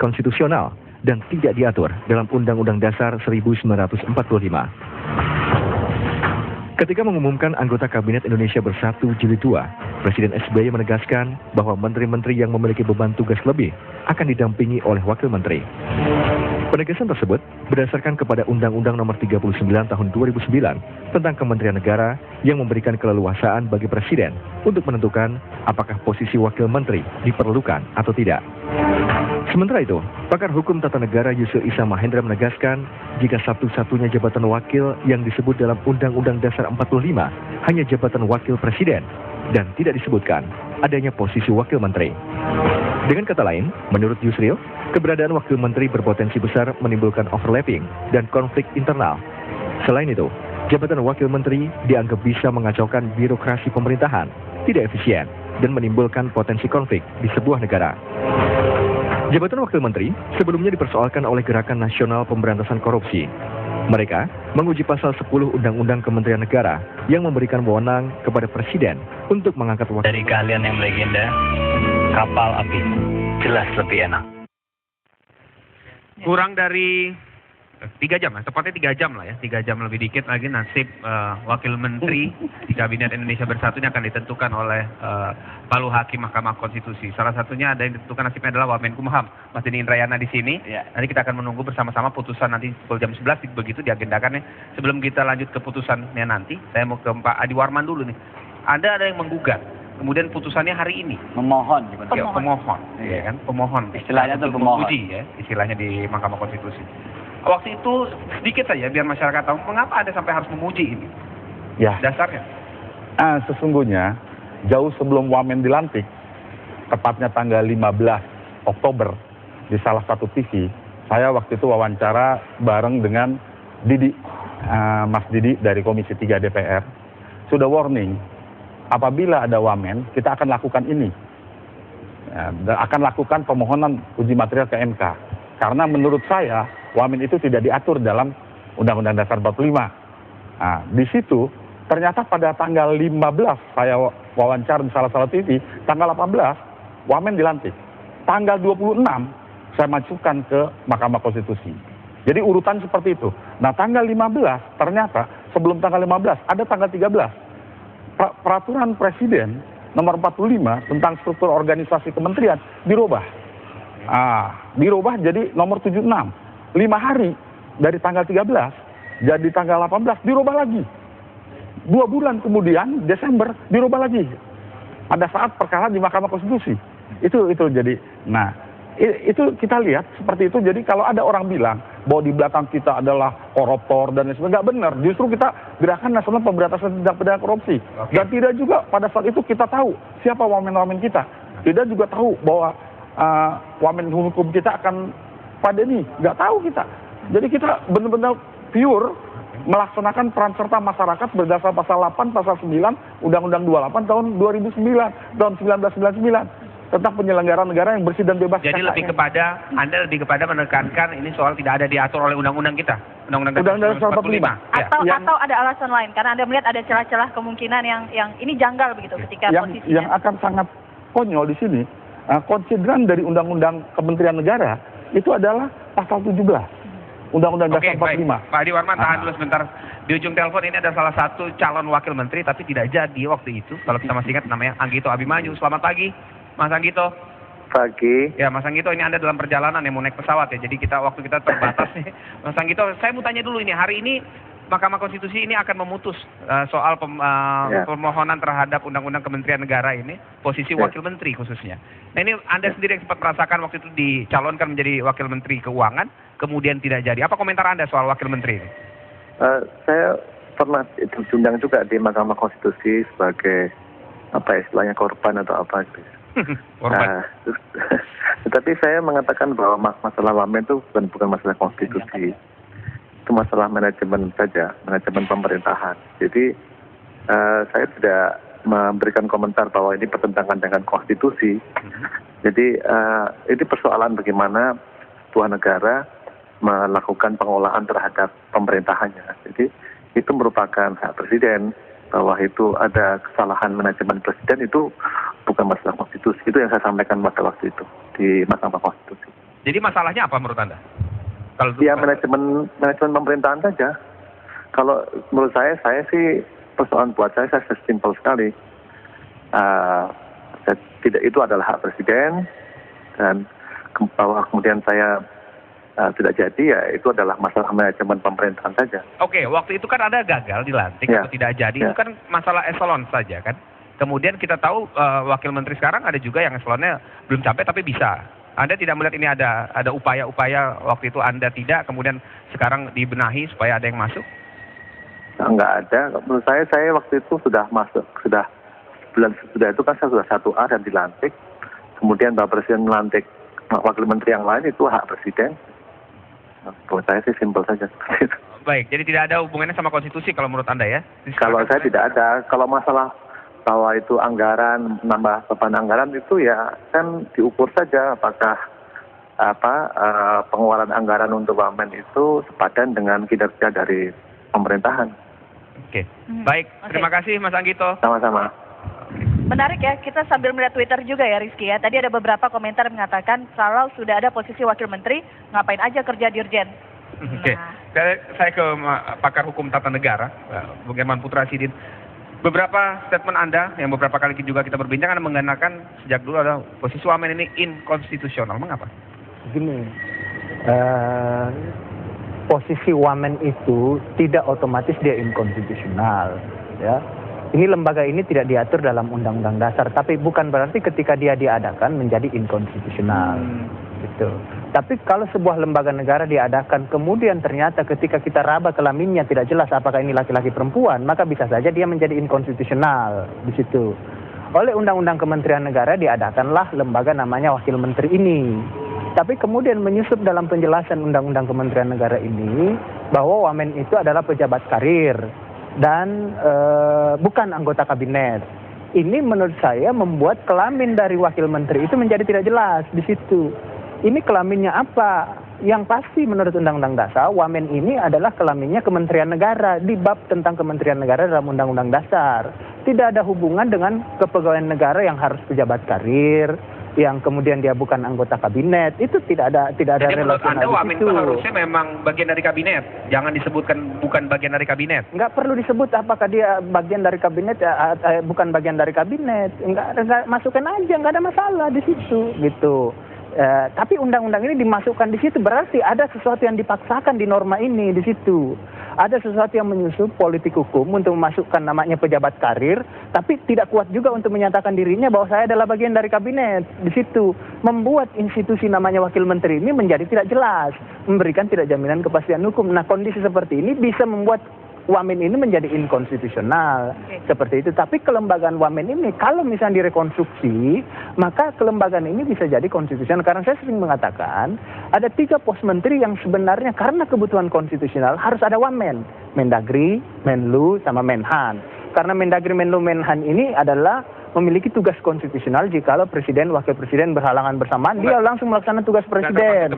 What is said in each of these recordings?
konstitusional dan tidak diatur dalam Undang-Undang Dasar 1945. Ketika mengumumkan anggota Kabinet Indonesia Bersatu Jilid 2, Presiden SBY menegaskan bahwa menteri-menteri yang memiliki beban tugas lebih akan didampingi oleh wakil menteri. Penegasan tersebut berdasarkan kepada Undang-Undang Nomor 39 Tahun 2009 tentang Kementerian Negara yang memberikan keleluasaan bagi Presiden untuk menentukan apakah posisi wakil menteri diperlukan atau tidak. Sementara itu, pakar hukum tata negara Yusril Issa Mahendra menegaskan jika satu-satunya jabatan wakil yang disebut dalam Undang-Undang Dasar 45 hanya jabatan wakil presiden dan tidak disebutkan adanya posisi wakil menteri. Dengan kata lain, menurut Yusril, keberadaan wakil menteri berpotensi besar menimbulkan overlapping dan konflik internal. Selain itu, jabatan wakil menteri dianggap bisa mengacaukan birokrasi pemerintahan, tidak efisien, dan menimbulkan potensi konflik di sebuah negara. Jabatan wakil menteri sebelumnya dipersoalkan oleh Gerakan Nasional Pemberantasan Korupsi. Mereka menguji pasal 10 Undang-Undang Kementerian Negara yang memberikan wewenang kepada Presiden untuk mengangkat wakil. Dari kalian yang legenda, kapal api jelas lebih enak. Kurang dari 3 jam, tepatnya 3 jam lah ya, 3 jam lebih dikit lagi nasib wakil menteri di Kabinet Indonesia Bersatu ini akan ditentukan oleh Palu Hakim Mahkamah Konstitusi. Salah satunya ada yang ditentukan nasibnya adalah Wamenkumham, Mas Denny Indrayana di sini. Ya. Nanti kita akan menunggu bersama-sama putusan nanti pukul jam 11 begitu diagendakannya. Sebelum kita lanjut ke putusannya nanti, saya mau ke Pak Adi Warman dulu nih. Ada yang menggugat. Kemudian putusannya hari ini. Memohon. Ya, pemohon. Ya, kan? Pemohon. Istilahnya itu pemohon. Menguji ya, istilahnya di Mahkamah Konstitusi. Waktu itu sedikit saja biar masyarakat tahu mengapa Anda sampai harus menguji ini. Ya. Dasarnya. Sesungguhnya jauh sebelum Wamen dilantik, tepatnya tanggal 15 Oktober di salah satu TV, saya waktu itu wawancara bareng dengan Didi, Mas Didi dari Komisi 3 DPR, sudah warning, apabila ada Wamen, kita akan lakukan ini. Dan akan lakukan permohonan uji material ke MK. Karena menurut saya, Wamen itu tidak diatur dalam Undang-Undang Dasar 45. Nah, di situ ternyata pada tanggal 15 saya wawancara di salah satu TV, tanggal 18 Wamen dilantik. Tanggal 26 saya masukkan ke Mahkamah Konstitusi. Jadi urutan seperti itu. Nah, tanggal 15 ternyata sebelum tanggal 15 ada tanggal 13. Peraturan Presiden nomor 45 tentang struktur organisasi kementerian dirubah. Dirubah jadi nomor 76. 5 hari dari tanggal 13 jadi tanggal 18 dirubah lagi. 2 bulan kemudian Desember dirubah lagi. Ada saat perkara di Mahkamah Konstitusi. Itu jadi. Nah, itu kita lihat seperti itu. Jadi kalau ada orang bilang bahwa di belakang kita adalah koruptor dan lain sebagainya, nggak benar. Justru kita Gerakan Nasional Pemberantasan Tindak Pidana Korupsi. Dan tidak juga pada saat itu kita tahu siapa wamen-wamen kita. Tidak juga tahu bahwa wamen hukum kita akan Pak Denny, nggak tahu kita. Jadi kita benar-benar pure melaksanakan peran serta masyarakat berdasar pasal 8, pasal 9, Undang-Undang 28 tahun 2009, tahun 1999 tentang penyelenggaraan negara yang bersih dan bebas. Jadi Anda lebih kepada menekankan ini soal tidak ada diatur oleh undang-undang kita, Undang-Undang Dasar 45. Atau ada alasan lain karena Anda melihat ada celah-celah kemungkinan yang ini janggal begitu ketika posisinya. Yang akan sangat konyol di sini, konsideran dari Undang-Undang Kementerian Negara itu adalah pasal 17 Undang-Undang Dasar 45. Pak Adi Warman, tahan dulu sebentar. Di ujung telepon ini ada salah satu calon wakil menteri tapi tidak jadi waktu itu. Kalau kita masih ingat namanya Anggito Abimanyu. Selamat pagi, Mas Anggito. Pagi. Ya, Mas Anggito, ini Anda dalam perjalanan yang mau naik pesawat ya. Jadi waktu kita terbatas nih. Mas Anggito, saya mau tanya dulu ini. Hari ini Mahkamah Konstitusi ini akan memutus soal permohonan terhadap Undang-Undang Kementerian Negara ini, posisi wakil menteri khususnya. Nah, ini Anda sendiri yang sempat merasakan waktu itu dicalonkan menjadi wakil menteri keuangan, kemudian tidak jadi. Apa komentar Anda soal wakil menteri ini? Saya pernah diundang juga di Mahkamah Konstitusi sebagai istilahnya korban atau apa gitu. Tetapi saya mengatakan bahwa masalah wamen itu bukan masalah konstitusi. Itu masalah manajemen saja, manajemen pemerintahan. Jadi saya tidak memberikan komentar bahwa ini bertentangan dengan konstitusi. Jadi ini persoalan bagaimana sebuah negara melakukan pengolahan terhadap pemerintahannya. Jadi itu merupakan hak presiden, bahwa itu ada kesalahan manajemen presiden itu bukan masalah konstitusi. Itu yang saya sampaikan pada waktu itu di Mahkamah Konstitusi. Jadi masalahnya apa menurut Anda? Kalau Ya manajemen pemerintahan saja. Kalau menurut saya sih persoalan buat saya simpel sekali. Tidak, itu adalah hak presiden, dan bahwa kemudian saya tidak jadi, ya itu adalah masalah manajemen pemerintahan saja. Oke, waktu itu kan ada gagal dilantik Ya. atau tidak jadi, Ya. itu kan masalah eselon saja kan. Kemudian kita tahu wakil menteri sekarang ada juga yang eselonnya belum sampai tapi bisa. Anda tidak melihat ini ada upaya-upaya waktu itu Anda tidak, kemudian sekarang dibenahi supaya ada yang masuk? Nggak ada. Menurut saya waktu itu sudah masuk, sudah itu kan saya sudah 1A dan dilantik. Kemudian Bapak Presiden melantik wakil menteri yang lain, itu hak presiden. Menurut saya sih simpel saja. Baik, jadi tidak ada hubungannya sama konstitusi kalau menurut Anda ya? Kalau saya tidak ada. Kalau masalah bahwa itu anggaran, nambah beban anggaran itu ya kan diukur saja apakah pengeluaran anggaran untuk wamen itu sepadan dengan kinerja dari pemerintahan. Oke, baik. Oke. Terima kasih Mas Anggito. Sama-sama. Menarik ya, kita sambil melihat Twitter juga ya Rizky ya. Tadi ada beberapa komentar yang mengatakan kalau sudah ada posisi wakil menteri, ngapain aja kerja dirjen. Oke, Nah. saya ke pakar hukum tata negara, Bung Herman Putra Sidin. Beberapa statement Anda yang beberapa kali juga kita berbincang Anda menggunakan sejak dulu ada posisi wamen ini inkonstitusional. Mengapa? Gini, posisi wamen itu tidak otomatis dia inkonstitusional, ya. Ini lembaga ini tidak diatur dalam Undang-Undang Dasar, tapi bukan berarti ketika dia diadakan menjadi inkonstitusional, gitu. Tapi kalau sebuah lembaga negara diadakan, kemudian ternyata ketika kita raba kelaminnya tidak jelas apakah ini laki-laki perempuan, maka bisa saja dia menjadi inkonstitusional di situ. Oleh Undang-Undang Kementerian Negara diadakanlah lembaga namanya Wakil Menteri ini. Tapi kemudian menyusup dalam penjelasan Undang-Undang Kementerian Negara ini bahwa wamen itu adalah pejabat karir dan bukan anggota kabinet. Ini menurut saya membuat kelamin dari wakil menteri itu menjadi tidak jelas di situ. Ini kelaminnya apa? Yang pasti menurut Undang-Undang Dasar, wamen ini adalah kelaminnya Kementerian Negara di bab tentang Kementerian Negara dalam Undang-Undang Dasar. Tidak ada hubungan dengan kepegawaian negara yang harus pejabat karir, yang kemudian dia bukan anggota kabinet. Itu tidak ada Jadi menurut Anda relasional wamen di situ. itu harusnya memang bagian dari kabinet, jangan disebutkan bukan bagian dari kabinet. Nggak perlu disebut apakah dia bagian dari kabinet, bukan bagian dari kabinet. Nggak masukkan aja, nggak ada masalah di situ, gitu. Tapi undang-undang ini dimasukkan di situ berarti ada sesuatu yang dipaksakan di norma ini di situ. Ada sesuatu yang menyusup politik hukum untuk memasukkan namanya pejabat karir, tapi tidak kuat juga untuk menyatakan dirinya bahwa saya adalah bagian dari kabinet di situ. Membuat institusi namanya wakil menteri ini menjadi tidak jelas, memberikan tidak jaminan kepastian hukum. Nah, kondisi seperti ini bisa membuat wamen ini menjadi inkonstitusional. Seperti itu. Tapi kelembagaan wamen ini kalau misalnya direkonstruksi, maka kelembagaan ini bisa jadi konstitusional. Karena saya sering mengatakan ada 3 pos menteri yang sebenarnya karena kebutuhan konstitusional harus ada wamen. Mendagri, Menlu, sama Menhan. Karena Mendagri, Menlu, Menhan ini adalah memiliki tugas konstitusional jikalau presiden, wakil presiden berhalangan bersamaan, dia langsung melaksanakan tugas presiden.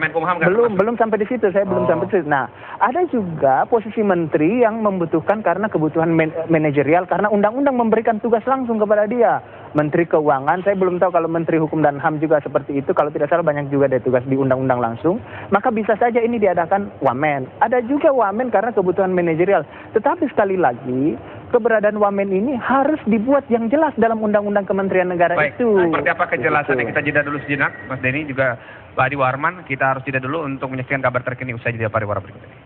Belum sampai di situ, saya belum sampai di situ. Nah, ada juga posisi menteri yang membutuhkan karena kebutuhan manajerial, karena undang-undang memberikan tugas langsung kepada dia. Menteri Keuangan, saya belum tahu kalau Menteri Hukum dan HAM juga seperti itu, kalau tidak salah banyak juga ada tugas di undang-undang langsung, maka bisa saja ini diadakan wamen. Ada juga wamen karena kebutuhan manajerial. Tetapi sekali lagi, keberadaan wamen ini harus dibuat yang jelas dalam undang-undang Kementerian Negara itu. Seperti apa kejelasannya? Kita jeda dulu sejenak, Mas Denny juga Pak Adi Warman. Kita harus jeda dulu untuk menyaksikan kabar terkini usai jeda pariwara berikut ini.